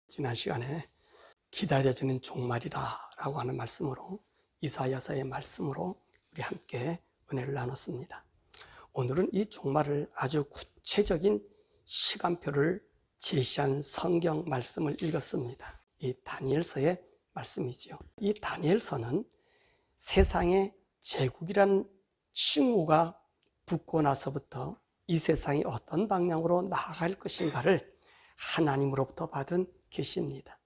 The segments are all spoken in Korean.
지난 시간에 기다려지는 종말이라 라고 하는 말씀으로, 이사야서의 말씀으로 우리 함께 은혜를 나눴습니다. 오늘은 이 종말을 아주 구체적인 시간표를 제시한 성경 말씀을 읽었습니다. 이 다니엘서의 말씀이지요. 이 다니엘서는 세상에 제국이라는 칭호가 붙고 나서부터 이 세상이 어떤 방향으로 나아갈 것인가를 하나님으로부터 받은 계시입니다.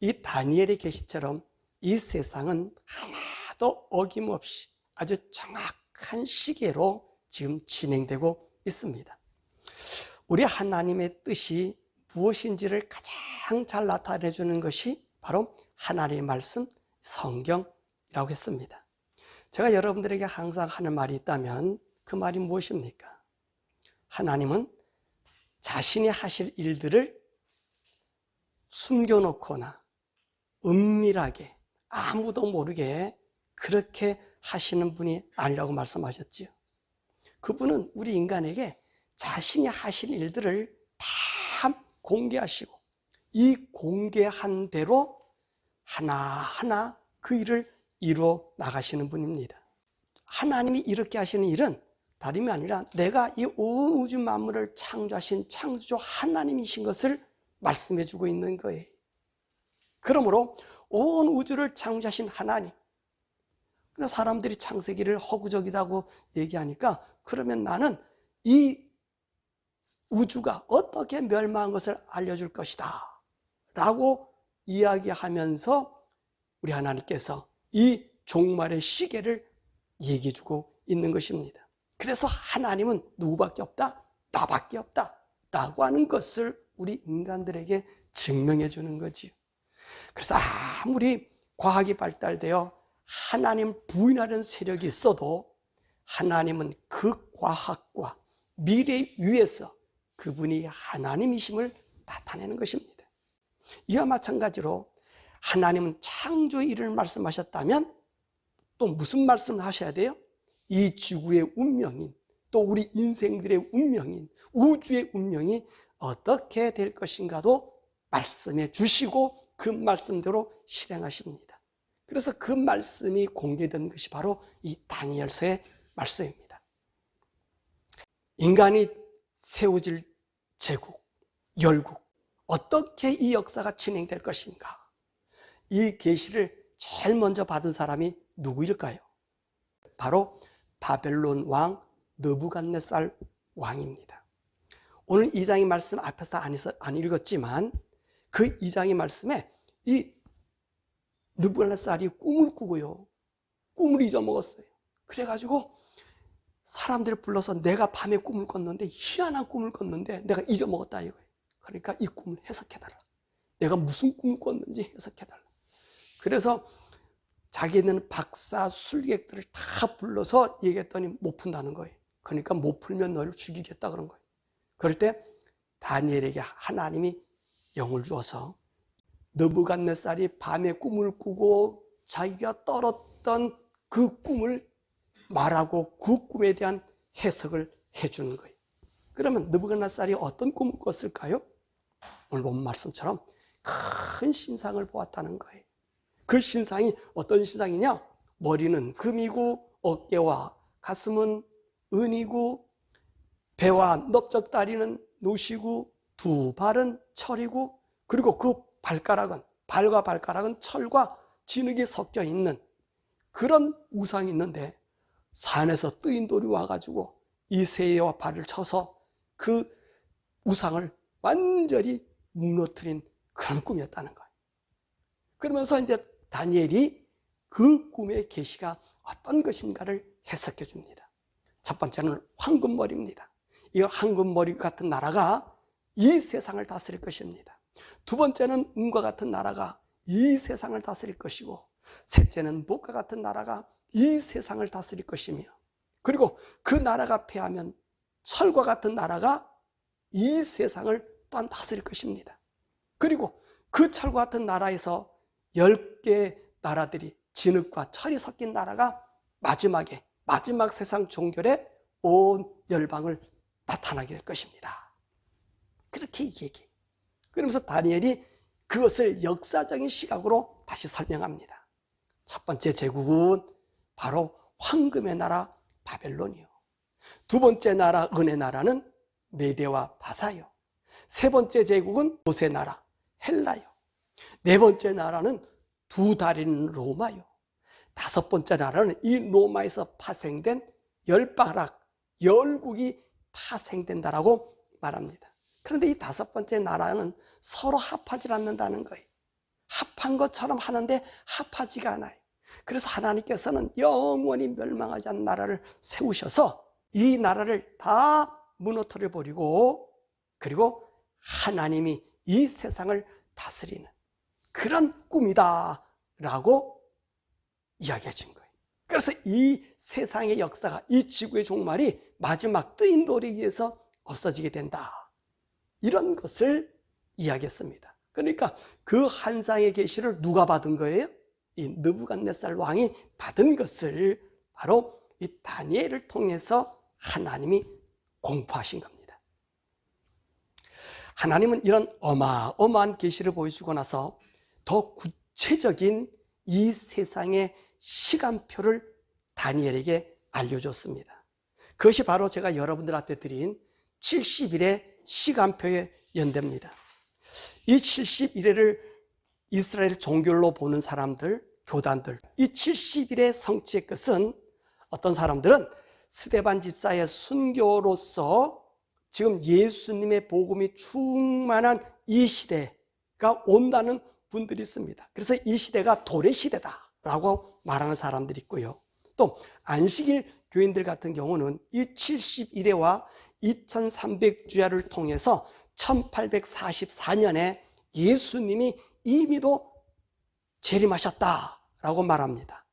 이 다니엘의 계시처럼 이 세상은 하나도 어김없이 아주 정확한 시계로 지금 진행되고 있습니다. 우리 하나님의 뜻이 무엇인지를 가장 잘 나타내 주는 것이 바로 하나님의 말씀, 성경이라고 했습니다. 제가 여러분들에게 항상 하는 말이 있다면 그 말이 무엇입니까? 하나님은 자신이 하실 일들을 숨겨놓거나 은밀하게 아무도 모르게 그렇게 하시는 분이 아니라고 말씀하셨지요. 그분은 우리 인간에게 자신이 하신 일들을 다 공개하시고 이 공개한 대로 하나하나 그 일을 이루어 나가시는 분입니다. 하나님이 이렇게 하시는 일은 다름이 아니라 내가 이 온 우주 만물을 창조하신 창조주 하나님이신 것을 말씀해 주고 있는 거예요. 그러므로 온 우주를 창조하신 하나님, 그러나 사람들이 창세기를 허구적이라고 얘기하니까 그러면 나는 이 우주가 어떻게 멸망한 것을 알려줄 것이다 라고 이야기하면서 우리 하나님께서 이 종말의 시계를 얘기해 주고 있는 것입니다. 그래서 하나님은 누구밖에 없다? 나밖에 없다 라고 하는 것을 우리 인간들에게 증명해 주는 거지요. 그래서 아무리 과학이 발달되어 하나님 부인하는 세력이 있어도 하나님은 그 과학과 미래 위에서 그분이 하나님이심을 나타내는 것입니다. 이와 마찬가지로 하나님은 창조 일을 말씀하셨다면 또 무슨 말씀을 하셔야 돼요? 이 지구의 운명인, 또 우리 인생들의 운명인, 우주의 운명이 어떻게 될 것인가도 말씀해 주시고 그 말씀대로 실행하십니다. 그래서 그 말씀이 공개된 것이 바로 이 다니엘서의 말씀입니다. 인간이 세워질 제국, 열국, 어떻게 이 역사가 진행될 것인가? 이 계시를 제일 먼저 받은 사람이 누구일까요? 바로 바벨론 왕 느부갓네살 왕입니다. 오늘 2장의 말씀 앞에서 안 읽었지만 그 2장의 말씀에 이 느부갓네살이 꿈을 꾸고요, 꿈을 잊어먹었어요. 그래가지고 사람들을 불러서 내가 밤에 꿈을 꿨는데 희한한 꿈을 꿨는데 내가 잊어먹었다 이거예요. 그러니까 이 꿈을 해석해달라, 내가 무슨 꿈을 꿨는지 해석해달라. 그래서 자기는 박사 술객들을 다 불러서 얘기했더니 못 푼다는 거예요. 그러니까 못 풀면 너를 죽이겠다 그런 거예요. 그럴 때 다니엘에게 하나님이 영을 주어서 느부갓네살이 밤에 꿈을 꾸고 자기가 떨었던 그 꿈을 말하고 그 꿈에 대한 해석을 해주는 거예요. 그러면 느부갓네살이 어떤 꿈을 꿨을까요? 오늘 본 말씀처럼 큰 신상을 보았다는 거예요. 그 신상이 어떤 신상이냐? 머리는 금이고 어깨와 가슴은 은이고 배와 넓적다리는 노시고 두 발은 철이고 그리고 그 발과 발가락은 철과 진흙이 섞여 있는 그런 우상이 있는데 산에서 뜨인 돌이 와가지고 이 새와 발을 쳐서 그 우상을 완전히 무너뜨린 그런 꿈이었다는 거예요. 그러면서 이제 다니엘이 그 꿈의 계시가 어떤 것인가를 해석해 줍니다. 첫 번째는 황금머리입니다. 이 황금머리 같은 나라가 이 세상을 다스릴 것입니다. 두 번째는 은과 같은 나라가 이 세상을 다스릴 것이고, 셋째는 목과 같은 나라가 이 세상을 다스릴 것이며, 그리고 그 나라가 패하면 철과 같은 나라가 이 세상을 또한 다스릴 것입니다. 그리고 그 철과 같은 나라에서 10개의 나라들이 진흙과 철이 섞인 나라가 마지막 세상 종결에 온 열방을 나타나게 될 것입니다. 그렇게 얘기해. 그러면서 다니엘이 그것을 역사적인 시각으로 다시 설명합니다. 첫 번째 제국은 바로 황금의 나라 바벨론이요. 두 번째 나라 은혜 나라는 메대와 바사요. 세 번째 제국은 모세 나라 헬라요. 네 번째 나라는 두 다리는 로마요. 다섯 번째 나라는 이 로마에서 파생된 열바락, 열국이 파생된다라고 말합니다. 그런데 이 다섯 번째 나라는 서로 합하지 않는다는 거예요. 합한 것처럼 하는데 합하지가 않아요. 그래서 하나님께서는 영원히 멸망하지 않는 나라를 세우셔서 이 나라를 다 무너뜨려 버리고, 그리고 하나님이 이 세상을 다스리는 그런 꿈이다 라고 이야기해 준 거예요. 그래서 이 세상의 역사가, 이 지구의 종말이 마지막 뜨인 노리기에서 없어지게 된다, 이런 것을 이야기했습니다. 그러니까 그 환상의 계시를 누가 받은 거예요? 이 느부갓네살 왕이 받은 것을 바로 이 다니엘을 통해서 하나님이 공포하신 겁니다. 하나님은 이런 어마어마한 계시를 보여주고 나서 더 구체적인 이 세상의 시간표를 다니엘에게 알려줬습니다. 그것이 바로 제가 여러분들 앞에 드린 70일의 시간표의 연대입니다. 이 70일을 이스라엘 종교로 보는 사람들, 교단들, 이 70일의 성취의 끝은 어떤 사람들은 스데반 집사의 순교로서 지금 예수님의 복음이 충만한 이 시대가 온다는 분들이 있습니다. 그래서 이 시대가 도래 시대다라고 말하는 사람들이 있고요. 또 안식일 교인들 같은 경우는 이 70일회와 2300주야를 통해서 1844년에 예수님이 이미도 재림하셨다라고 말합니다.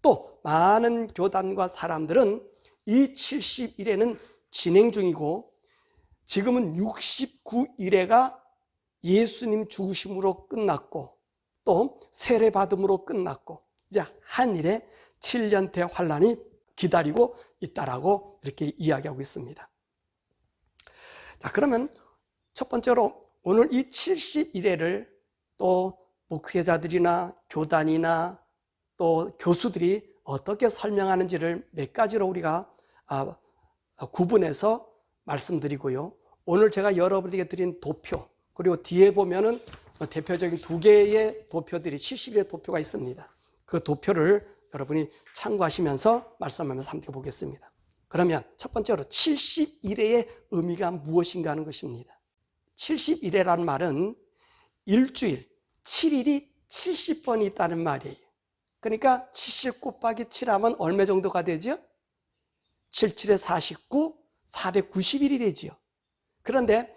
또 많은 교단과 사람들은 이 70일회는 진행 중이고, 지금은 69일회가 예수님 죽으심으로 끝났고, 또 세례받음으로 끝났고, 이제 한 일에 7년 대환란이 기다리고 있다라고 이렇게 이야기하고 있습니다. 자, 그러면 첫 번째로 오늘 이 70일회를 또 목회자들이나 교단이나 또 교수들이 어떻게 설명하는지를 몇 가지로 우리가 구분해서 말씀드리고요. 오늘 제가 여러분에게 드린 도표, 그리고 뒤에 보면은 대표적인 두 개의 도표들이 70일의 도표가 있습니다. 그 도표를 여러분이 참고하시면서 말씀하면서 함께 보겠습니다. 그러면 첫 번째로 70일회의 의미가 무엇인가 하는 것입니다. 70일회라는 말은 일주일, 7일이 70번이 있다는 말이에요. 그러니까 70 곱하기 7하면 얼마 정도가 되죠? 77에 49, 490일이 되지요. 그런데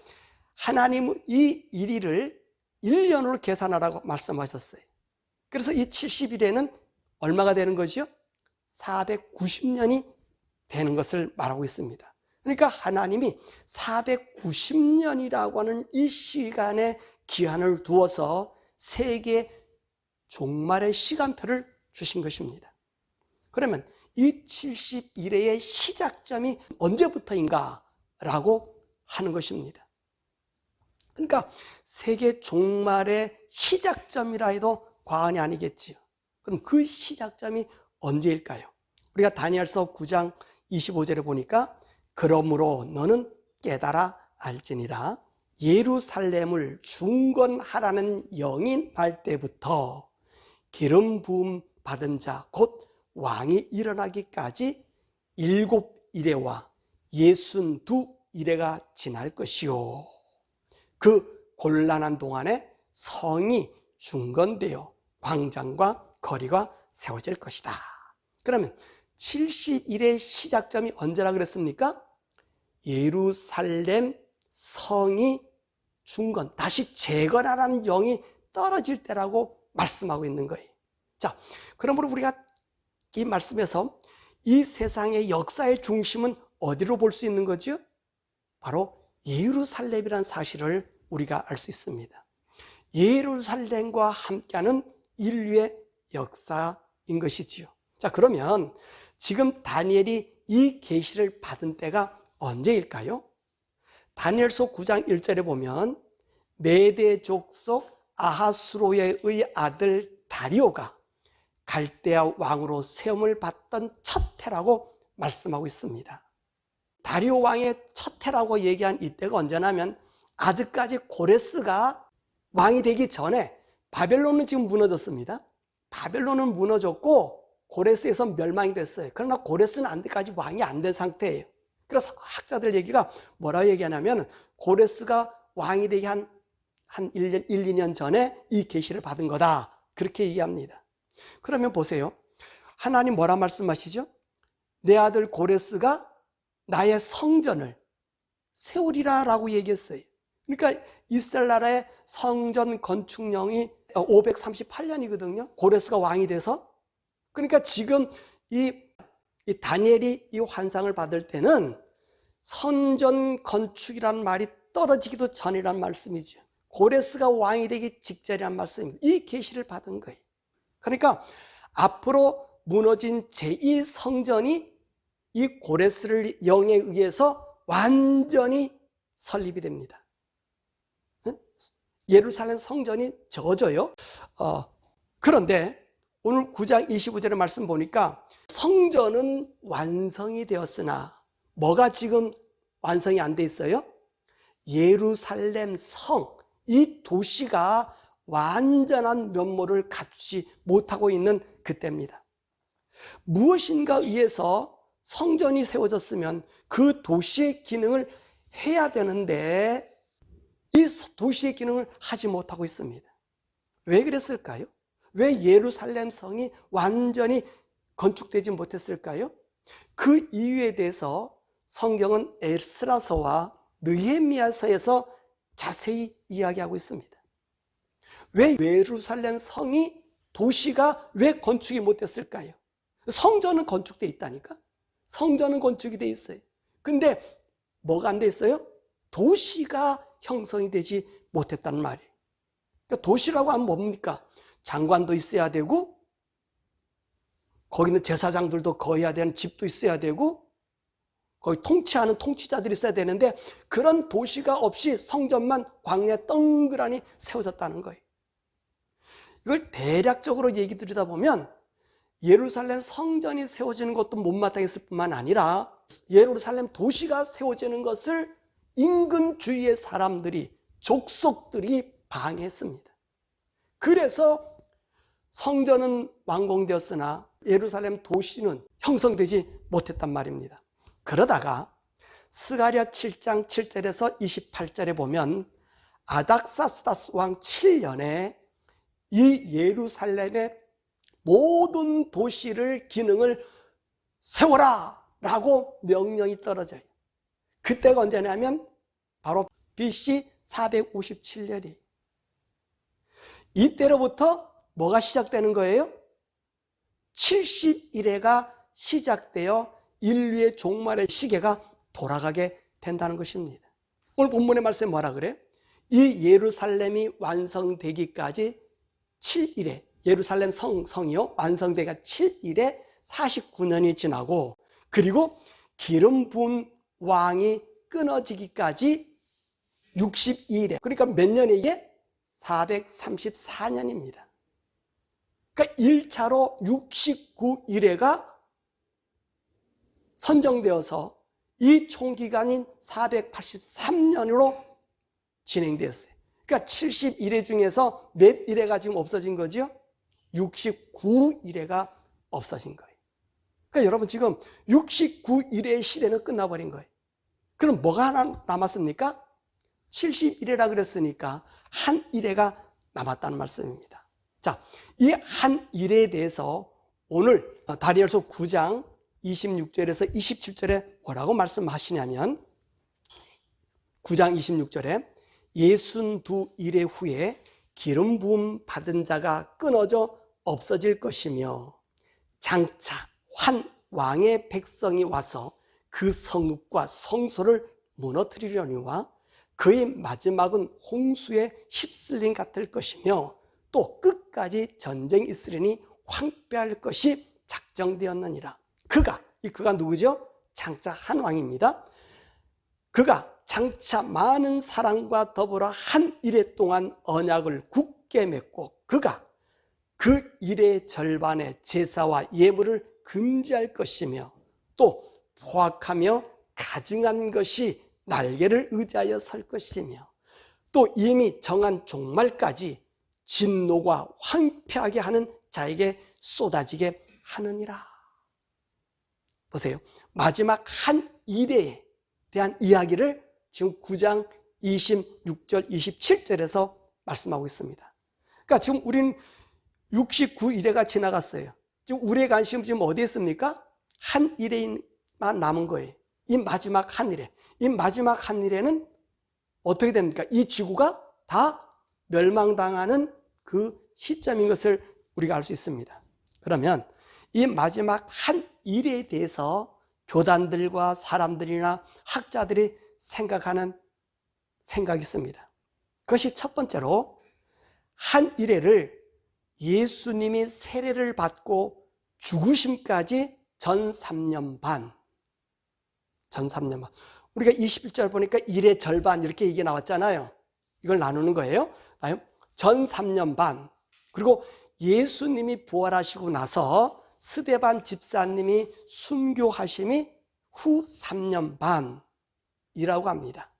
하나님은 이 일일을 1년으로 계산하라고 말씀하셨어요. 그래서 이 70일에는 얼마가 되는 거죠? 490년이 되는 것을 말하고 있습니다. 그러니까 하나님이 490년이라고 하는 이 시간에 기한을 두어서 세계 종말의 시간표를 주신 것입니다. 그러면 이 71회의 시작점이 언제부터인가 라고 하는 것입니다. 그러니까 세계 종말의 시작점이라 해도 과언이 아니겠지요. 그럼 그 시작점이 언제일까요? 우리가 다니엘서 9장 25절에 보니까 그러므로 너는 깨달아 알지니라 예루살렘을 중건하라는 영이 날 때부터 기름 부음 받은 자 곧 왕이 일어나기까지 7일회와 62일회가 지날 것이요 그 곤란한 동안에 성이 중건되어 광장과 거리가 세워질 것이다. 그러면 70일의 시작점이 언제라 그랬습니까? 예루살렘 성이 중건, 다시 재건하라는 영이 떨어질 때라고 말씀하고 있는 거예요. 자, 그러므로 우리가 이 말씀에서 이 세상의 역사의 중심은 어디로 볼 수 있는 거죠? 바로 예루살렘이라는 사실을 우리가 알 수 있습니다. 예루살렘과 함께하는 인류의 역사인 것이지요. 자, 그러면 지금 다니엘이 이 계시를 받은 때가 언제일까요? 다니엘서 9장 1절에 보면 메대 족속 아하수로의 아들 다리오가 갈대아 왕으로 세움을 받던 첫 해라고 말씀하고 있습니다. 다리오 왕의 첫 해라고 얘기한 이때가 언제냐면 아직까지 고레스가 왕이 되기 전에 바벨론은 지금 무너졌습니다. 바벨론은 무너졌고 고레스에서 멸망이 됐어요. 그러나 고레스는 아직까지 왕이 안 된 상태예요. 그래서 학자들 얘기가 뭐라고 얘기하냐면 고레스가 왕이 되기 한 1, 2년 전에 이 계시를 받은 거다. 그렇게 얘기합니다. 그러면 보세요. 하나님 뭐라 말씀하시죠? 내 아들 고레스가 나의 성전을 세우리라 라고 얘기했어요. 그러니까 이스라엘 나라의 성전 건축령이 538년이거든요. 고레스가 왕이 돼서. 그러니까 지금 이 다니엘이 이 환상을 받을 때는 성전 건축이라는 말이 떨어지기도 전이란 말씀이죠. 고레스가 왕이 되기 직전이란 말씀입니다. 이 계시를 받은 거예요. 그러니까 앞으로 무너진 제2성전이 이 고레스를 영에 의해서 완전히 설립이 됩니다. 예루살렘 성전이 져져요. 그런데 오늘 9장 25절의 말씀 보니까 성전은 완성이 되었으나 뭐가 지금 완성이 안 돼 있어요? 예루살렘 성, 이 도시가 완전한 면모를 갖추지 못하고 있는 그때입니다. 무엇인가 의해서 성전이 세워졌으면 그 도시의 기능을 해야 되는데 이 도시의 기능을 하지 못하고 있습니다. 왜 그랬을까요? 왜 예루살렘 성이 완전히 건축되지 못했을까요? 그 이유에 대해서 성경은 에스라서와 느헤미야서에서 자세히 이야기하고 있습니다. 왜 예루살렘 성이 도시가 왜 건축이 못됐을까요? 성전은 건축되어 있다니까. 성전은 건축이 되어 있어요. 근데 뭐가 안 돼 있어요? 도시가 형성이 되지 못했단 말이에요. 그러니까 도시라고 하면 뭡니까? 장관도 있어야 되고 거기는 제사장들도 거해야 되는 집도 있어야 되고 거기 통치하는 통치자들이 있어야 되는데 그런 도시가 없이 성전만 광야에 덩그러니 세워졌다는 거예요. 이걸 대략적으로 얘기 드리다 보면 예루살렘 성전이 세워지는 것도 못마땅했을 뿐만 아니라 예루살렘 도시가 세워지는 것을 인근 주위의 사람들이, 족속들이 방해했습니다. 그래서 성전은 완공되었으나 예루살렘 도시는 형성되지 못했단 말입니다. 그러다가 스가랴 7장 7절에서 28절에 보면 아닥사스다스 왕 7년에 이 예루살렘의 모든 도시를 기능을 세워라 라고 명령이 떨어져요. 그때가 언제냐면 바로 BC 457년이에요. 이때로부터 뭐가 시작되는 거예요? 70일회가 시작되어 인류의 종말의 시계가 돌아가게 된다는 것입니다. 오늘 본문의 말씀에 뭐라 그래요? 이 예루살렘이 완성되기까지 7일에 예루살렘 성이요 완성되기가 7일에 49년이 지나고 그리고 기름 부은 왕이 끊어지기까지 62일에 그러니까 몇 년에 이게 434년입니다. 그러니까 1차로 69일회가 선정되어서 이 총기간인 483년으로 진행되었어요. 그러니까 71회 중에서 몇 일회가 지금 없어진 거죠? 69일회가 없어진 거예요. 그러니까 여러분 지금 69일회의 시대는 끝나버린 거예요. 그럼 뭐가 하나 남았습니까? 71회라 그랬으니까 한 일회가 남았다는 말씀입니다. 자, 이 한 일회에 대해서 오늘 다니엘서 9장 26절에서 27절에 뭐라고 말씀하시냐면 9장 26절에 62일회 후에 기름 부음 받은 자가 끊어져 없어질 것이며 장차 한 왕의 백성이 와서 그 성읍과 성소를 무너뜨리려니와 그의 마지막은 홍수에 휩쓸림 같을 것이며 또 끝까지 전쟁이 있으려니 황폐할 것이 작정되었느니라. 그가 누구죠? 장차 한 왕입니다. 그가 장차 많은 사람과 더불어 한 일해 동안 언약을 굳게 굳게 맺고 그가 그 일의 절반의 제사와 예물을 금지할 것이며 또 포악하며 가증한 것이 날개를 의지하여 설 것이며 또 이미 정한 종말까지 진노가 황폐하게 하는 자에게 쏟아지게 하느니라. 보세요. 마지막 한 일에 대한 이야기를 지금 9장 26절 27절에서 말씀하고 있습니다. 그러니까 지금 우리는 69일회가 지나갔어요. 지금 우리의 관심은 지금 어디에 있습니까? 한 일에만 남은 거예요. 이 마지막 한 일에. 이 마지막 한 일에는 어떻게 됩니까? 이 지구가 다 멸망당하는 그 시점인 것을 우리가 알 수 있습니다. 그러면 이 마지막 한 일에 대해서 교단들과 사람들이나 학자들이 생각하는 생각이 있습니다. 그것이 첫 번째로 한 일회를 예수님이 세례를 받고 죽으심까지 전 3년 반. 우리가 21절 보니까 일의 절반 이렇게 얘기 나왔잖아요. 이걸 나누는 거예요. 전 3년 반. 그리고 예수님이 부활하시고 나서 스데반 집사님이 순교하심이 후 3년 반이라고 합니다.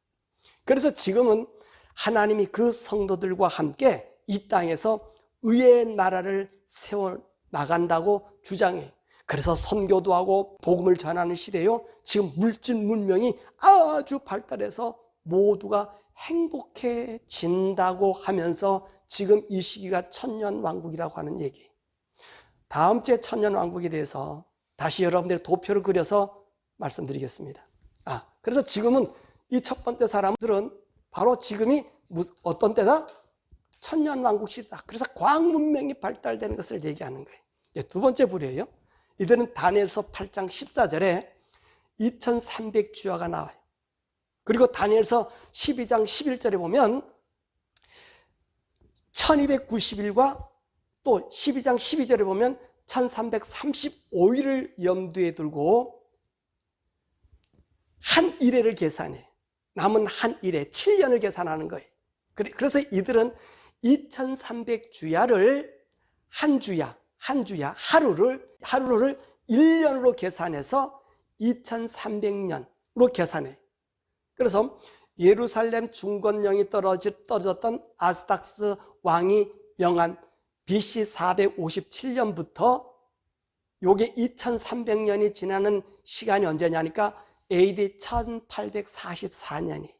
그래서 지금은 하나님이 그 성도들과 함께 이 땅에서 의의 나라를 세워나간다고 주장해요. 그래서 선교도 하고 복음을 전하는 시대요. 지금 물질 문명이 아주 발달해서 모두가 행복해진다고 하면서 지금 이 시기가 천년왕국이라고 하는 얘기. 다음 주에 천년왕국에 대해서 다시 여러분들의 도표를 그려서 말씀드리겠습니다. 그래서 지금은 이 첫 번째 사람들은 바로 지금이 어떤 때다? 천년왕국 시대다. 그래서 과학문명이 발달되는 것을 얘기하는 거예요. 두 번째 부류예요. 이들은 다니엘서 8장 14절에 2300주야가 나와요. 그리고 다니엘서 12장 11절에 보면 1290일과 또 12장 12절에 보면 1335일을 염두에 두고 한 일회를 계산해. 남은 한 일회 7년을 계산하는 거예요. 그래서 이들은 2300주야를 하루를 1년으로 계산해서 2300년으로 계산해. 그래서 예루살렘 중건령이 떨어졌던 아스닥스 왕이 명한 BC 457년부터 요게 2300년이 지나는 시간이 언제냐니까 AD 1844년이.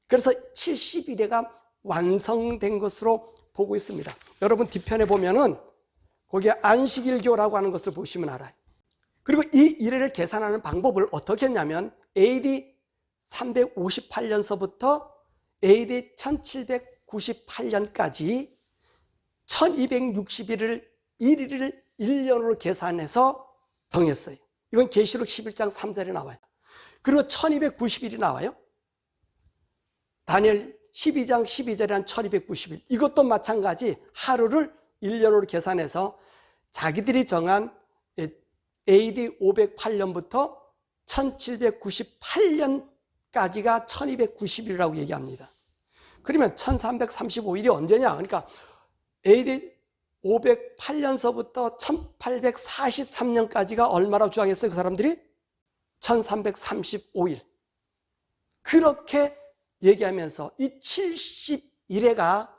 그래서 70일회가 완성된 것으로 보고 있습니다. 여러분 뒤편에 보면은 거기에 안식일교라고 하는 것을 보시면 알아요. 그리고 이 일회를 계산하는 방법을 어떻게 했냐면 AD 358년서부터 AD 1798년까지 1260일을 1일을 1년으로 계산해서 정했어요. 이건 계시록 11장 3절에 나와요. 그리고 1290일이 나와요. 다니엘 12장 12절에 한 1290일. 이것도 마찬가지 하루를 1년으로 계산해서 자기들이 정한 AD 508년부터 1798년까지가 1290일이라고 얘기합니다. 그러면 1335일이 언제냐? 그러니까 AD 508년서부터 1843년까지가 얼마라고 주장했어요? 그 사람들이? 1335일. 그렇게 얘기하면서 이 70일회가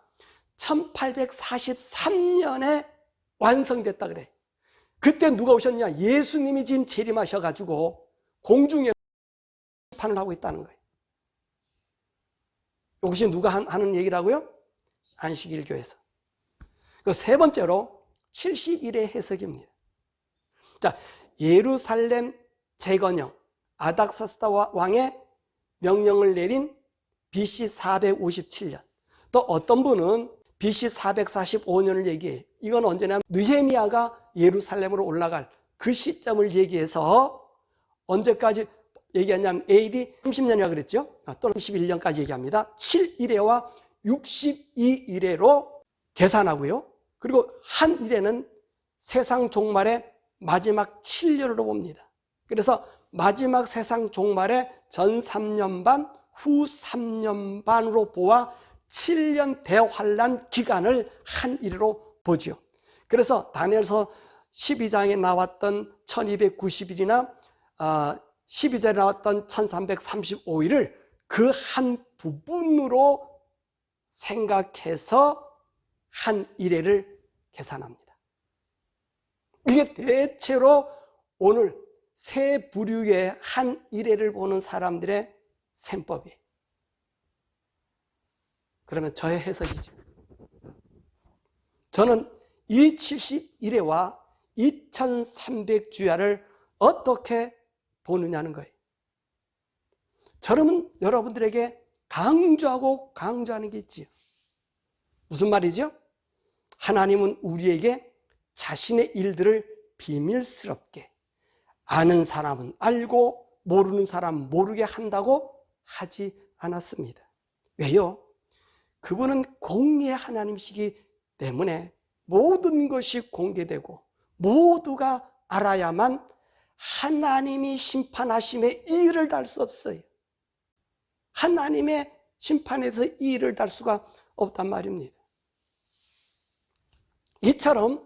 1843년에 완성됐다 그래. 그때 누가 오셨냐? 예수님이 지금 재림하셔가지고 공중에 심판을 하고 있다는 거예요. 이것이 누가 하는 얘기라고요? 안식일교에서. 그 세 번째로 70일의 해석입니다. 자, 예루살렘 재건영 아닥사스다 왕의 명령을 내린 BC 457년. 또 어떤 분은 BC 445년을 얘기해요. 이건 언제냐면 느헤미야가 예루살렘으로 올라갈 그 시점을 얘기해서 언제까지 얘기하냐면 AD 30년이라고 그랬죠. 또는 31년까지 얘기합니다. 7일회와 62일회로 계산하고요. 그리고 한 일회는 세상 종말의 마지막 7년으로 봅니다. 그래서 마지막 세상 종말의 전 3년 반, 후 3년 반으로 보아 7년 대환란 기간을 한 일로 보지요. 그래서 다니엘서 12장에 나왔던 1290일이나 12절에 나왔던 1335일을 그 한 부분으로 생각해서 한 일회를 계산합니다. 이게 대체로 오늘 세 부류의 한 일회를 보는 사람들의 셈법이에요. 그러면 저의 해석이죠. 저는 이 71회와 2300주야를 어떻게 보느냐는 거예요. 저는 여러분들에게 강조하는 게 있지요. 무슨 말이죠? 하나님은 우리에게 자신의 일들을 비밀스럽게 아는 사람은 알고 모르는 사람은 모르게 한다고 하지 않았습니다. 왜요? 그분은 공의의 하나님이시기 때문에 모든 것이 공개되고 모두가 알아야만 하나님이 심판하심에 이의를 달 수 없어요. 하나님의 심판에 대해서 이의를 달 수가 없단 말입니다. 이처럼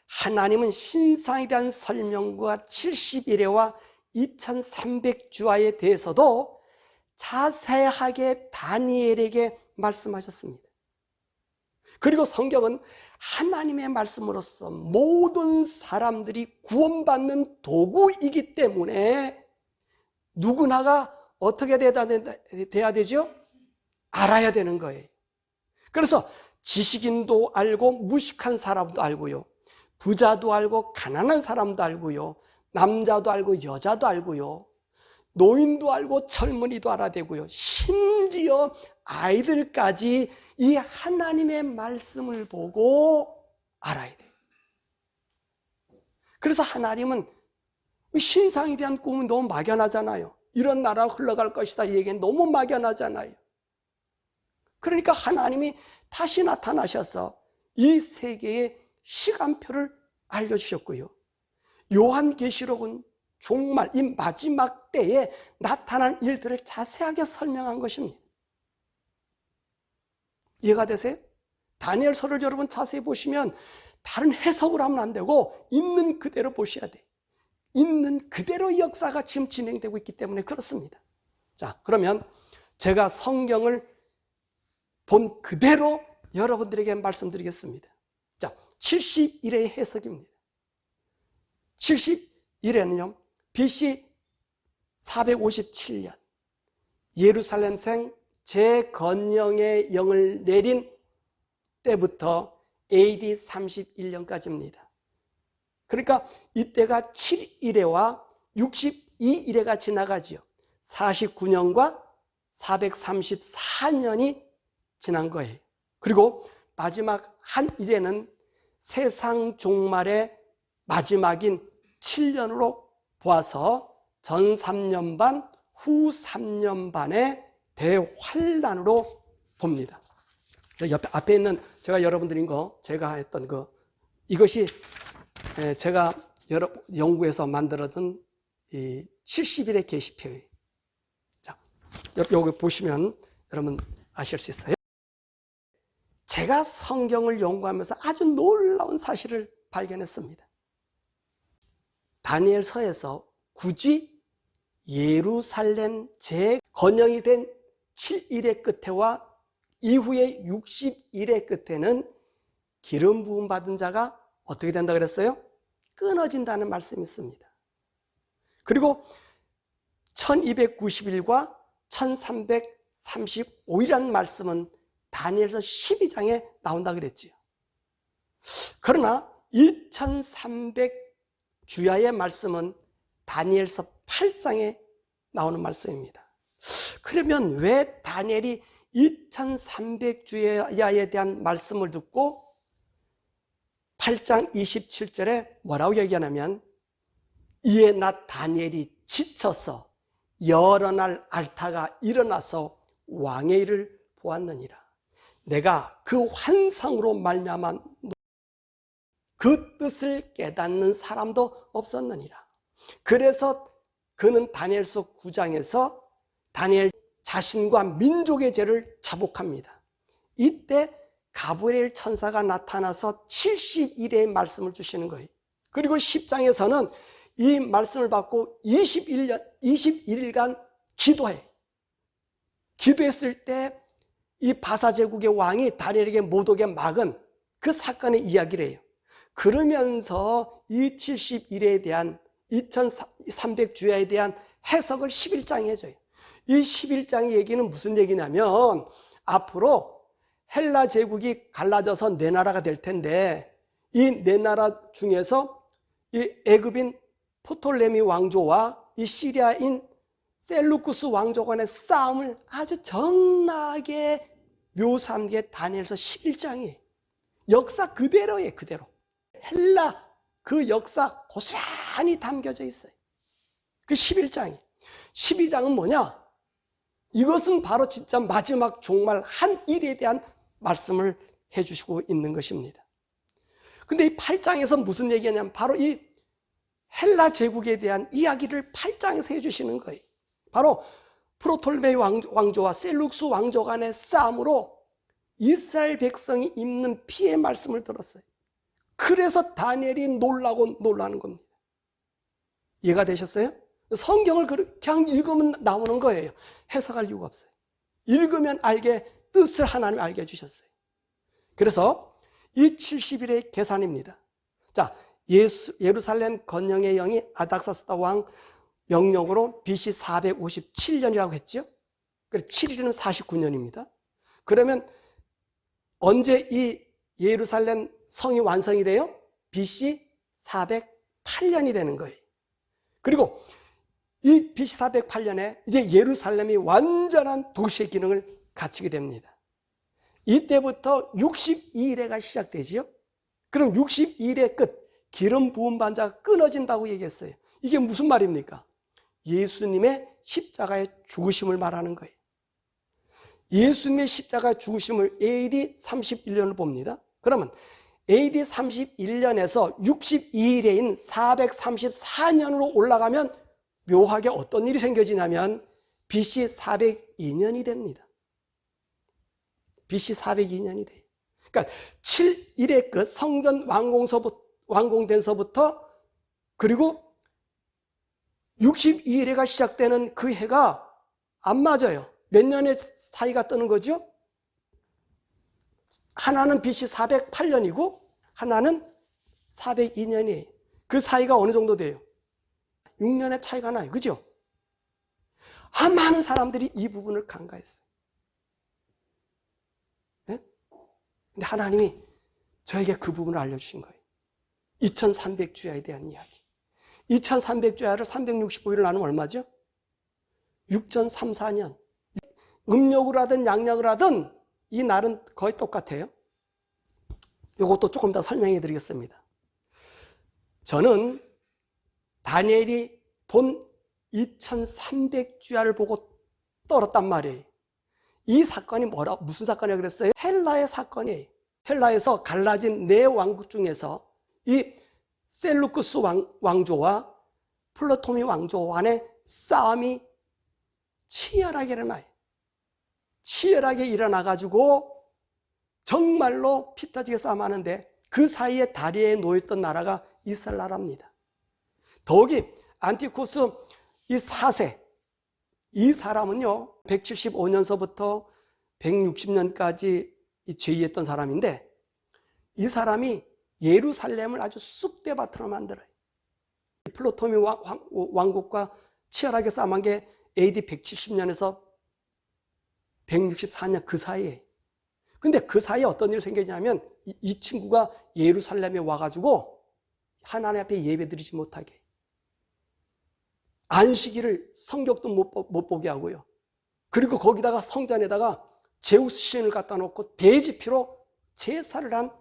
하나님은 신상에 대한 설명과 71회와 2300주화에 대해서도 자세하게 다니엘에게 말씀하셨습니다. 그리고 성경은 하나님의 말씀으로서 모든 사람들이 구원받는 도구이기 때문에 누구나가 어떻게 돼야 되죠? 알아야 되는 거예요. 그래서 지식인도 알고 무식한 사람도 알고요, 부자도 알고 가난한 사람도 알고요, 남자도 알고 여자도 알고요, 노인도 알고 젊은이도 알아야 되고요, 심지어 아이들까지 이 하나님의 말씀을 보고 알아야 돼요. 그래서 하나님은 신상에 대한 꿈은 너무 막연하잖아요. 이런 나라가 흘러갈 것이다, 이 얘기는 너무 막연하잖아요. 그러니까 하나님이 다시 나타나셔서 이 세계의 시간표를 알려주셨고요, 요한계시록은 정말 이 마지막 때에 나타난 일들을 자세하게 설명한 것입니다. 이해가 되세요? 다니엘서를 여러분 자세히 보시면 다른 해석을 하면 안 되고 있는 그대로 보셔야 돼요. 있는 그대로 역사가 지금 진행되고 있기 때문에 그렇습니다. 자, 그러면 제가 성경을 본 그대로 여러분들에게 말씀드리겠습니다. 자, 71회의 해석입니다. 71회는요, BC 457년 예루살렘생 제건영의 영을 내린 때부터 AD 31년까지입니다. 그러니까 이때가 7일회와 62일회가 지나가지요. 49년과 434년이 지난 거예요. 그리고 마지막 한 일회는 세상 종말의 마지막인 7년으로 보아서 전 3년 반, 후 3년 반의 대환란으로 봅니다. 앞에 있는 제가 여러분들인 거, 제가 했던 거, 이것이 제가 연구해서 만들었던 이 70일의 계시표예요. 자, 여기 보시면 여러분 아실 수 있어요. 제가 성경을 연구하면서 아주 놀라운 사실을 발견했습니다. 다니엘서에서 굳이 예루살렘 재건영이 된 7일의 끝에와 이후의 60일의 끝에는 기름 부음 받은 자가 어떻게 된다 그랬어요? 끊어진다는 말씀이 있습니다. 그리고 1290일과 1335일이라는 말씀은 다니엘서 12장에 나온다 그랬지요. 그러나 2300주야의 말씀은 다니엘서 8장에 나오는 말씀입니다. 그러면 왜 다니엘이 2300주야에 대한 말씀을 듣고 8장 27절에 뭐라고 얘기하냐면, 이에 나 다니엘이 지쳐서 여러 날 앓다가 일어나서 왕의 일을 보았느니라. 내가 그 환상으로 말미암아 그 뜻을 깨닫는 사람도 없었느니라. 그래서 그는 다니엘서 9장에서 다니엘 자신과 민족의 죄를 자복합니다. 이때 가브리엘 천사가 나타나서 70일의 말씀을 주시는 거예요. 그리고 10장에서는 이 말씀을 받고 21일간 기도해. 기도했을 때 이 바사 제국의 왕이 다니엘에게 못 오게 막은 그 사건의 이야기를 해요. 그러면서 이 70일에 대한 2300주야에 대한 해석을 11장에 해줘요. 이 11장의 얘기는 무슨 얘기냐면 앞으로 헬라 제국이 갈라져서 네 나라가 될 텐데 이 네 나라 중에서 이 애굽인 포톨레미 왕조와 이 시리아인 셀루쿠스 왕조 간의 싸움을 아주 정나게 묘사한 게 다니엘서 11장이에요. 역사 그대로예요. 그대로. 헬라 그 역사 고스란히 담겨져 있어요. 그 11장이. 12장은 뭐냐? 이것은 바로 진짜 마지막 종말 한 일에 대한 말씀을 해주시고 있는 것입니다. 근데 이 8장에서 무슨 얘기냐면 바로 이 헬라 제국에 대한 이야기를 8장에서 해주시는 거예요. 바로 프로톨메이 왕조와 셀룩스 왕조 간의 싸움으로 이스라엘 백성이 입는 피해 말씀을 들었어요. 그래서 다니엘이 놀라는 겁니다. 이해가 되셨어요? 성경을 그냥 읽으면 나오는 거예요. 해석할 이유가 없어요. 읽으면 알게 뜻을 하나님 알게 해주셨어요. 그래서 이 70일의 계산입니다. 자, 예루살렘 건영의 영이 아닥사스다 왕 명령으로 BC 457년이라고 했죠. 그래서 7일은 49년입니다. 그러면 언제 이 예루살렘 성이 완성이 돼요? BC 408년이 되는 거예요. 그리고 이 BC 408년에 이제 예루살렘이 완전한 도시의 기능을 갖추게 됩니다. 이때부터 62일회가 시작되지요. 그럼 62일의 끝, 기름 부음 반자가 끊어진다고 얘기했어요. 이게 무슨 말입니까? 예수님의 십자가의 죽으심을 말하는 거예요. 예수님의 십자가의 죽으심을 AD 31년을 봅니다. 그러면 AD 31년에서 62일에인 434년으로 올라가면 묘하게 어떤 일이 생겨지냐면 BC 402년이 됩니다. BC 402년이 돼요. 그러니까 7일의 끝, 성전 완공된서부터 그리고 62일회가 시작되는 그 해가 안 맞아요. 몇 년의 사이가 뜨는 거죠? 하나는 BC 408년이고 하나는 402년이에요. 그 사이가 어느 정도 돼요? 6년의 차이가 나요. 그죠? 많은 사람들이 이 부분을 간과했어요. 네? 근데 하나님이 저에게 그 부분을 알려주신 거예요. 2300주야에 대한 이야기. 2300주야를 365일을 나누면 얼마죠? 6034년. 음력으로 하든 양력으로 하든 이 날은 거의 똑같아요. 이것도 조금 더 설명해 드리겠습니다. 저는 다니엘이 본 2300주야를 보고 떨었단 말이에요. 이 사건이 무슨 사건이라고 그랬어요? 헬라의 사건이에요. 헬라에서 갈라진 네 왕국 중에서 이 셀루쿠스 왕조와 플라토미 왕조 간의 싸움이 치열하게 일어나요. 치열하게 일어나가지고 정말로 피 터지게 싸움하는데 그 사이에 다리에 놓였던 나라가 이스라엘 나라입니다. 더욱이 안티코스 이 4세, 이 사람은요 175년서부터 160년까지 제위했던 사람인데 이 사람이 예루살렘을 아주 쑥대밭으로 만들어요. 플라토미 왕국과 치열하게 싸움한 게 AD 170년에서 164년 그 사이에. 근데 그 사이에 어떤 일이 생기냐면 이 친구가 예루살렘에 와가지고 하나님 앞에 예배 드리지 못하게, 안식일을 성격도 못 보게 하고요. 그리고 거기다가 성전에다가 제우스 신을 갖다 놓고 대지피로 제사를 한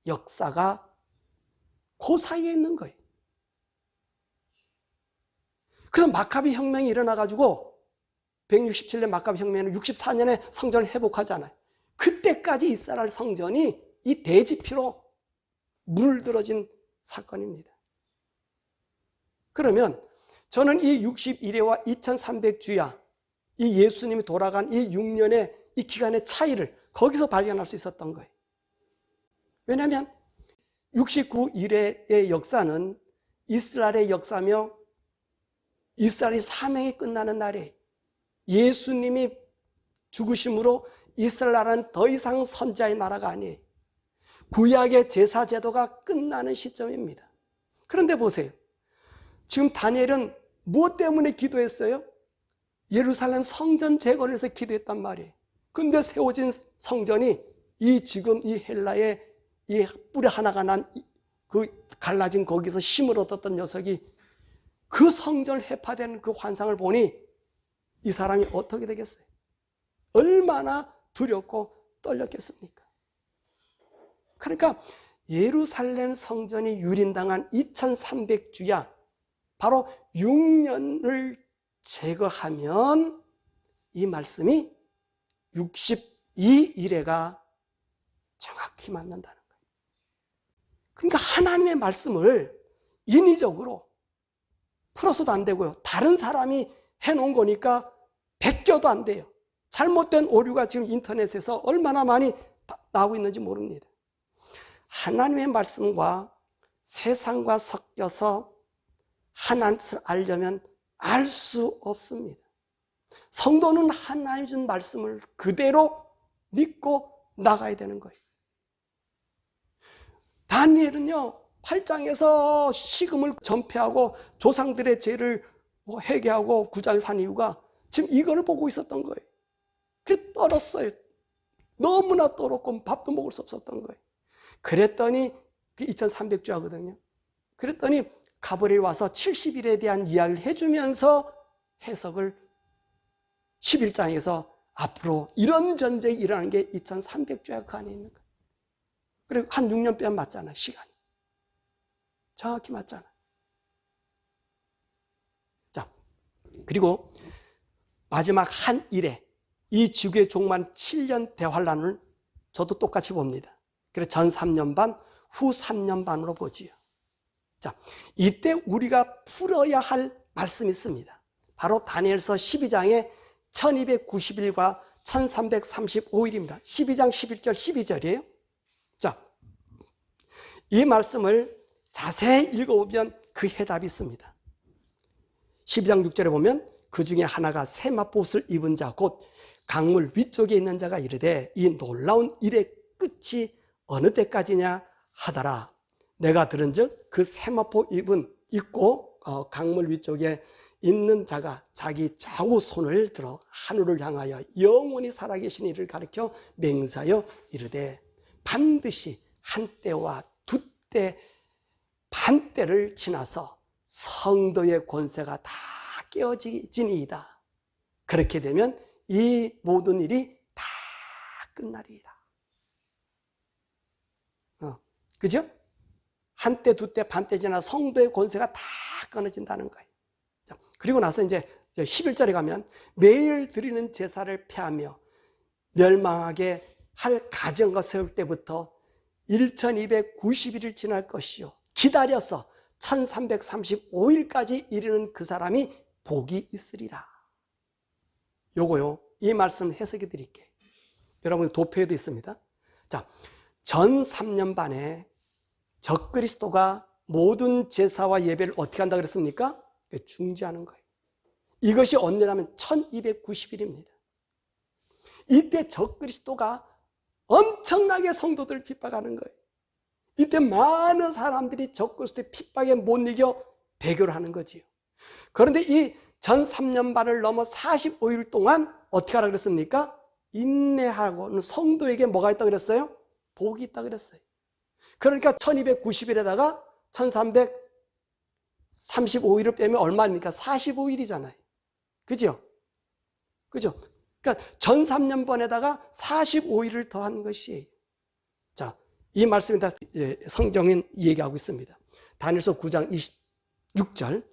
역사가 그 사이에 있는 거예요. 그래서 마카비 혁명이 일어나가지고 167년 마카비 혁명은 64년에 성전을 회복하잖아요. 그때까지 이스라엘 성전이 이 대지피로 물들어진 사건입니다. 그러면 저는 이 61회와 2300주야, 이 예수님이 돌아간 이 6년의 이 기간의 차이를 거기서 발견할 수 있었던 거예요. 왜냐하면 69일의 역사는 이스라엘의 역사며 이스라엘이 사명이 끝나는 날이에요. 예수님이 죽으심으로 이스라엘 나라는 더 이상 선지자의 나라가 아니에요. 구약의 제사 제도가 끝나는 시점입니다. 그런데 보세요. 지금 다니엘은 무엇 때문에 기도했어요? 예루살렘 성전 재건을 위해서 기도했단 말이에요. 근데 세워진 성전이 지금 이 헬라의 이 뿌리 하나가 난 그 갈라진 거기서 힘을 얻었던 녀석이 그 성전을 해파되는 그 환상을 보니 이 사람이 어떻게 되겠어요? 얼마나 두렵고 떨렸겠습니까? 그러니까 예루살렘 성전이 유린당한 2300주야 바로 6년을 제거하면 이 말씀이 62일에가 정확히 맞는다는 거예요. 그러니까 하나님의 말씀을 인위적으로 풀어서도 안 되고요. 다른 사람이 해놓은 거니까 베껴도 안 돼요. 잘못된 오류가 지금 인터넷에서 얼마나 많이 나오고 있는지 모릅니다. 하나님의 말씀과 세상과 섞여서 하나님을 알려면 알 수 없습니다. 성도는 하나님 준 말씀을 그대로 믿고 나가야 되는 거예요. 다니엘은요 8장에서 식음을 전폐하고 조상들의 죄를 회개하고 9장에 산 이유가 지금 이걸 보고 있었던 거예요. 그래서 떨었어요. 너무나 떨었고 밥도 먹을 수 없었던 거예요. 그랬더니 2300주 하거든요. 그랬더니 가브리엘이 와서 70일에 대한 이야기를 해주면서 해석을 11장에서 앞으로 이런 전쟁이 일어나는 게 2300주야 그 안에 있는 거예요. 그리고 한 6년 빼면 맞잖아요. 시간이 정확히 맞잖아요. 자, 그리고 마지막 한 일에 이 지구의 종말 7년 대환란을 저도 똑같이 봅니다. 그래서 전 3년 반, 후 3년 반으로 보지요. 자, 이때 우리가 풀어야 할 말씀이 있습니다. 바로 다니엘서 12장의 1290일과 1335일입니다. 12장 11절 12절이에요. 자, 이 말씀을 자세히 읽어보면 그 해답이 있습니다. 12장 6절에 보면 그 중에 하나가 세마포옷을 입은 자 곧 강물 위쪽에 있는 자가 이르되 이 놀라운 일의 끝이 어느 때까지냐 하더라. 내가 들은즉 그 세마포 입고 강물 위쪽에 있는 자가 자기 좌우 손을 들어 하늘을 향하여 영원히 살아계신 이를 가리켜 맹세하여 이르되 반드시 한때와 두때 반때를 지나서 성도의 권세가 다 깨어지니이다. 그렇게 되면 이 모든 일이 다 끝나리이다. 그죠? 한때, 두때, 반때 지나 성도의 권세가 다 끊어진다는 거예요. 자, 그리고 나서 이제 11절에 가면 매일 드리는 제사를 폐하며 멸망하게 할 가정과 세울 때부터 1290일을 지날 것이요. 기다려서 1335일까지 이르는 그 사람이 복이 있으리라. 요거요. 이 말씀 해석해 드릴게요. 여러분 도표에도 있습니다. 자, 전 3년 반에 적그리스도가 모든 제사와 예배를 어떻게 한다 그랬습니까? 중지하는 거예요. 이것이 언제냐면 1290일입니다. 이때 적그리스도가 엄청나게 성도들을 핍박하는 거예요. 이때 많은 사람들이 적그리스도의 핍박에 못 이겨 배교를 하는 거지요. 그런데 이 전 3년 반을 넘어 45일 동안 어떻게 하라 그랬습니까? 인내하고는 성도에게 뭐가 있다 그랬어요? 복이 있다 그랬어요. 그러니까 1290일에다가 1335일을 빼면 얼마입니까? 45일이잖아요. 그죠? 그죠? 그러니까 전 3년 반에다가 45일을 더한 것이에요. 자, 이 말씀이 다 성경인 얘기하고 있습니다. 다니엘서 9장 26절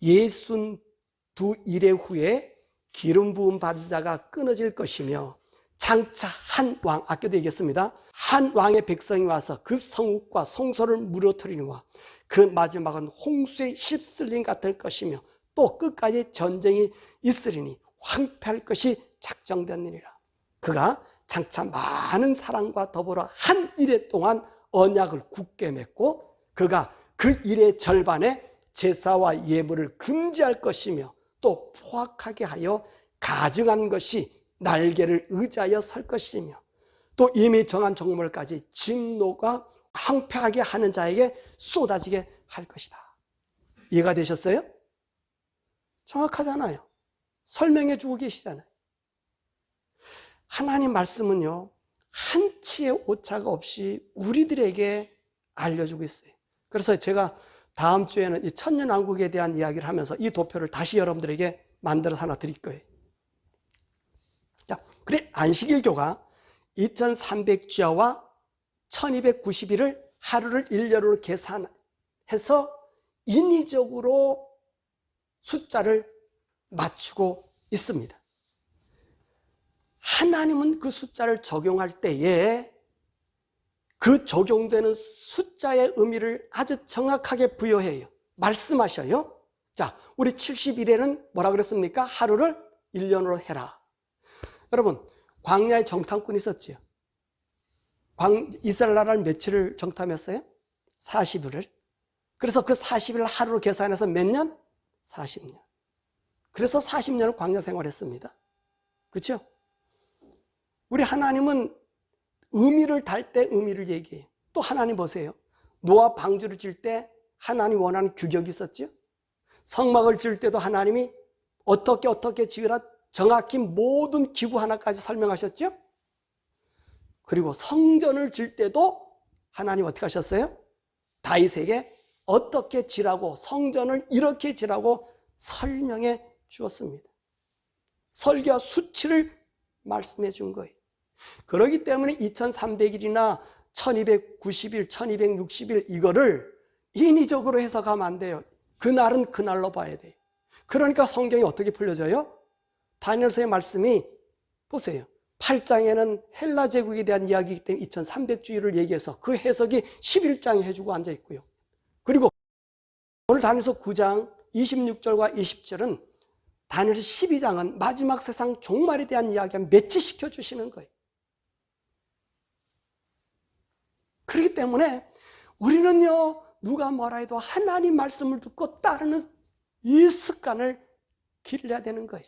62일의 후에 기름 부음 받은 자가 끊어질 것이며 장차 한 왕, 아까도 얘기했습니다. 한 왕의 백성이 와서 그 성읍과 성소를 무너뜨리니와 그 마지막은 홍수에 휩쓸린 같을 것이며 또 끝까지 전쟁이 있으리니 황폐할 것이 작정되느니라. 그가 장차 많은 사람과 더불어 한 일해 동안 언약을 굳게 맺고 그가 그 일의 절반에 제사와 예물을 금지할 것이며 또 포악하게 하여 가증한 것이 날개를 의지하여 설 것이며 또 이미 정한 종물까지 진노가 황폐하게 하는 자에게 쏟아지게 할 것이다. 이해가 되셨어요? 정확하잖아요. 설명해 주고 계시잖아요. 하나님 말씀은요, 한치의 오차가 없이 우리들에게 알려주고 있어요. 그래서 제가 다음 주에는 이 천년왕국에 대한 이야기를 하면서 이 도표를 다시 여러분들에게 만들어서 하나 드릴 거예요. 자, 그래 안식일교가 2300주야와 1290일을 하루를 일렬로 계산해서 인위적으로 숫자를 맞추고 있습니다. 하나님은 그 숫자를 적용할 때에 그 적용되는 숫자의 의미를 아주 정확하게 부여해요. 말씀하셔요. 자, 우리 70일에는 뭐라 그랬습니까? 하루를 1년으로 해라. 여러분, 광야에 정탐꾼이 있었지요. 이스라엘 나라를 며칠을 정탐했어요? 40일을. 그래서 그 40일 하루로 계산해서 몇 년? 40년. 그래서 40년을 광야 생활했습니다. 그렇죠? 우리 하나님은 의미를 달 때 의미를 얘기해요. 또 하나님 보세요. 노아 방주를 질 때 하나님 원하는 규격이 있었죠. 성막을 질 때도 하나님이 어떻게 지으라 정확히 모든 기구 하나까지 설명하셨죠. 그리고 성전을 질 때도 하나님 어떻게 하셨어요? 다윗에게 어떻게 지라고 성전을 이렇게 지라고 설명해 주었습니다. 설계와 수치를 말씀해 준 거예요. 그렇기 때문에 2300일이나 1290일, 1260일 이거를 인위적으로 해석하면 안 돼요. 그날은 그날로 봐야 돼요. 그러니까 성경이 어떻게 풀려져요? 다니엘서의 말씀이 보세요. 8장에는 헬라 제국에 대한 이야기이기 때문에 2300주일을 얘기해서 그 해석이 11장에 해주고 앉아 있고요. 그리고 오늘 다니엘서 9장 26절과 20절은 다니엘서 12장은 마지막 세상 종말에 대한 이야기를 매치시켜 주시는 거예요. 그렇기 때문에 우리는요, 누가 뭐라 해도 하나님 말씀을 듣고 따르는 이 습관을 기르려야 되는 거예요.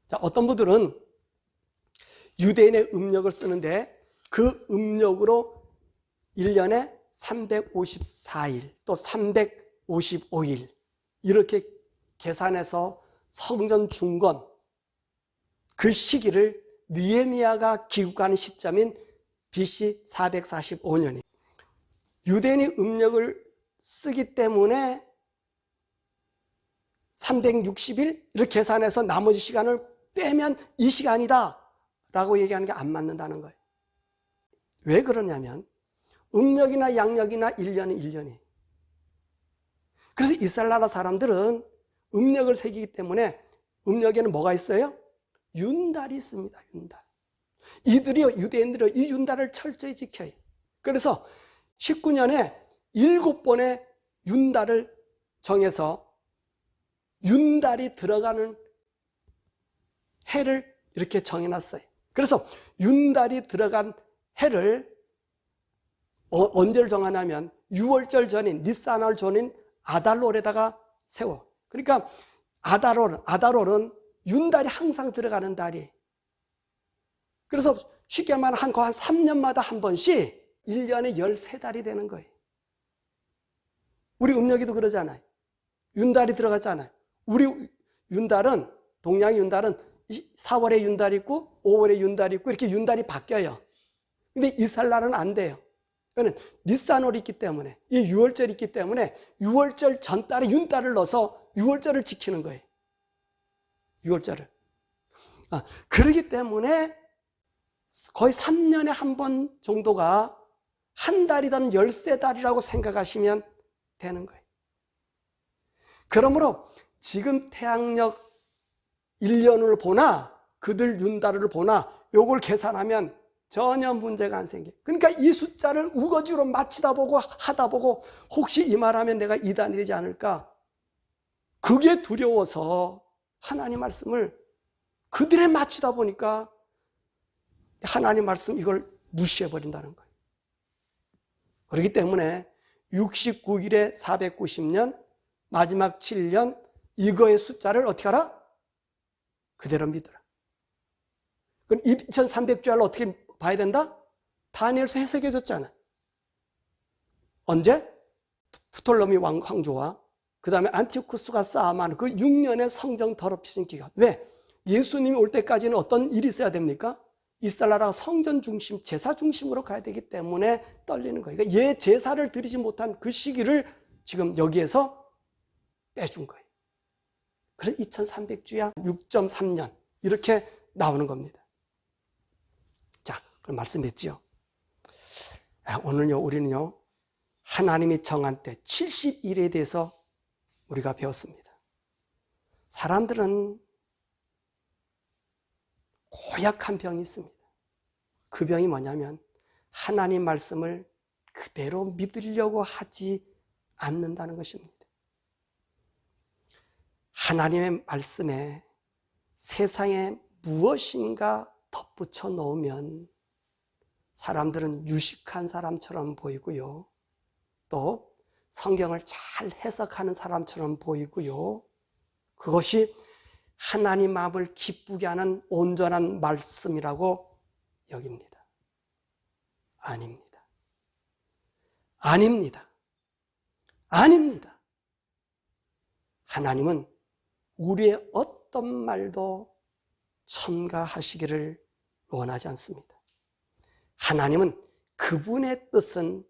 자, 어떤 분들은 유대인의 음력을 쓰는데 그 음력으로 1년에 354일 또 355일 이렇게 계산해서 성전 중건 그 시기를 느헤미야가 귀국하는 시점인 BC 445년이 유대인이 음력을 쓰기 때문에 360일 이렇게 계산해서 나머지 시간을 빼면 이 시간이다 라고 얘기하는 게 안 맞는다는 거예요. 왜 그러냐면 음력이나 양력이나 1년은 1년이에요. 그래서 이스라엘 나라 사람들은 음력을 새기기 때문에 음력에는 뭐가 있어요? 윤달이 있습니다. 윤달. 이들이요, 유대인들이요, 이 윤달을 철저히 지켜요. 그래서 19년에 7번의 윤달을 정해서 윤달이 들어가는 해를 이렇게 정해놨어요. 그래서 윤달이 들어간 해를 언제를 정하냐면 6월절 전인 니산월 전인 아달월에다가 세워. 그러니까 아달월은 윤달이 항상 들어가는 달이에요. 그래서 쉽게 말하면 한 3년마다 한 번씩 1년에 13달이 되는 거예요. 우리 음력에도 그러잖아요. 윤달이 들어가잖아요. 우리 윤달은, 동양 윤달은 4월에 윤달이 있고 5월에 윤달이 있고 이렇게 윤달이 바뀌어요. 근데 이스라엘 나라는 안 돼요. 그러니까 니산월이 있기 때문에, 이 6월절이 있기 때문에 6월절 전달에 윤달을 넣어서 6월절을 지키는 거예요. 6월절을. 그렇기 때문에 거의 3년에 한 번 정도가 한 달이든 13달이라고 생각하시면 되는 거예요. 그러므로 지금 태양력 1년을 보나 그들 윤달을 보나 요걸 계산하면 전혀 문제가 안 생겨요. 그러니까 이 숫자를 우거지로 맞추다 보고 하다 보고 혹시 이 말하면 내가 이단이 되지 않을까? 그게 두려워서 하나님 말씀을 그들에 맞추다 보니까 하나님 말씀 이걸 무시해버린다는 거예요. 그렇기 때문에 69일에 490년, 마지막 7년, 이거의 숫자를 어떻게 하라? 그대로 믿어라. 그럼 2300주야를 어떻게 봐야 된다? 다니엘서 해석해 줬잖아. 언제? 프톨로미 황조와 그 다음에 안티오쿠스가 싸움하는 그 6년의 성정 더럽히신 기간. 왜? 예수님이 올 때까지는 어떤 일이 있어야 됩니까? 이스라엘 나라가 성전 중심, 제사 중심으로 가야 되기 때문에 떨리는 거예요. 그러니까 예 제사를 드리지 못한 그 시기를 지금 여기에서 빼준 거예요. 그래서 2300주야 6.3년 이렇게 나오는 겁니다. 자, 그럼 말씀했지요. 오늘요 우리는요 하나님이 정한 때 70일에 대해서 우리가 배웠습니다. 사람들은 고약한 병이 있습니다. 그 병이 뭐냐면 하나님 말씀을 그대로 믿으려고 하지 않는다는 것입니다. 하나님의 말씀에 세상에 무엇인가 덧붙여 놓으면 사람들은 유식한 사람처럼 보이고요. 또 성경을 잘 해석하는 사람처럼 보이고요. 그것이 하나님 마음을 기쁘게 하는 온전한 말씀이라고 여깁니다. 아닙니다. 아닙니다. 아닙니다. 하나님은 우리의 어떤 말도 첨가하시기를 원하지 않습니다. 하나님은 그분의 뜻은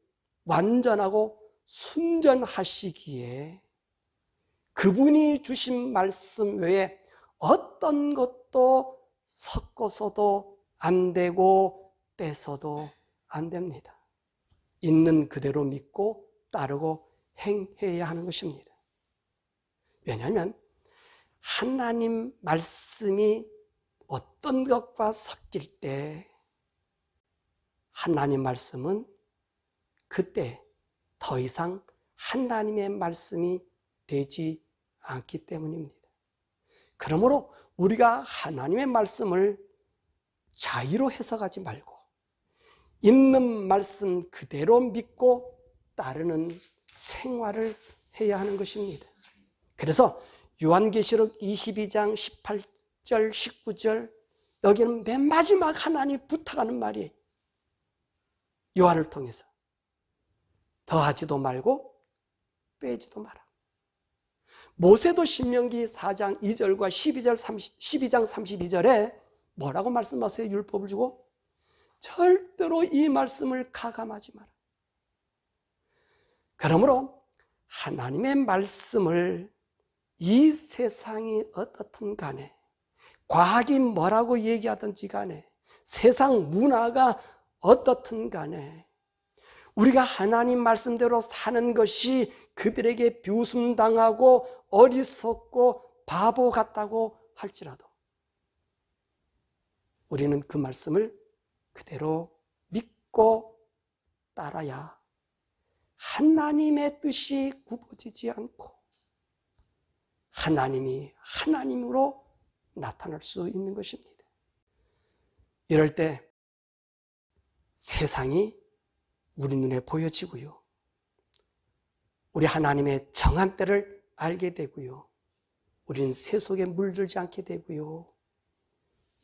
완전하고 순전하시기에 그분이 주신 말씀 외에 어떤 것도 섞어서도 안 되고 빼서도 안 됩니다. 있는 그대로 믿고 따르고 행해야 하는 것입니다. 왜냐하면 하나님 말씀이 어떤 것과 섞일 때 하나님 말씀은 그때 더 이상 하나님의 말씀이 되지 않기 때문입니다. 그러므로 우리가 하나님의 말씀을 자의로 해석하지 말고 있는 말씀 그대로 믿고 따르는 생활을 해야 하는 것입니다. 그래서 요한계시록 22장 18절 19절 여기는 맨 마지막 하나님이 부탁하는 말이에요. 요한을 통해서 더하지도 말고 빼지도 마라. 모세도 신명기 4장 2절과 12장 32절에 뭐라고 말씀하세요? 율법을 주고 절대로 이 말씀을 가감하지 마라. 그러므로 하나님의 말씀을 이 세상이 어떻든 간에 과학이 뭐라고 얘기하든지 간에 세상 문화가 어떻든 간에 우리가 하나님 말씀대로 사는 것이 그들에게 비웃음당하고 어리석고 바보 같다고 할지라도 우리는 그 말씀을 그대로 믿고 따라야 하나님의 뜻이 굽어지지 않고 하나님이 하나님으로 나타날 수 있는 것입니다. 이럴 때 세상이 우리 눈에 보여지고요. 우리 하나님의 정한 때를 알게 되고요. 우리는 세속에 물들지 않게 되고요.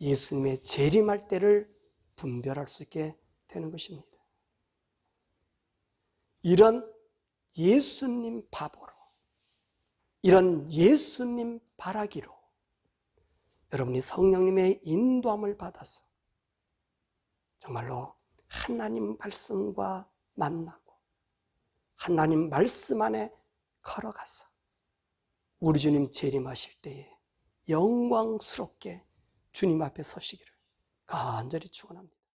예수님의 재림할 때를 분별할 수 있게 되는 것입니다. 이런 예수님 밥으로, 이런 예수님 바라기로 여러분이 성령님의 인도함을 받아서 정말로 하나님 말씀과 만나고 하나님 말씀 안에 걸어가서 우리 주님 재림하실 때에 영광스럽게 주님 앞에 서시기를 간절히 축원합니다.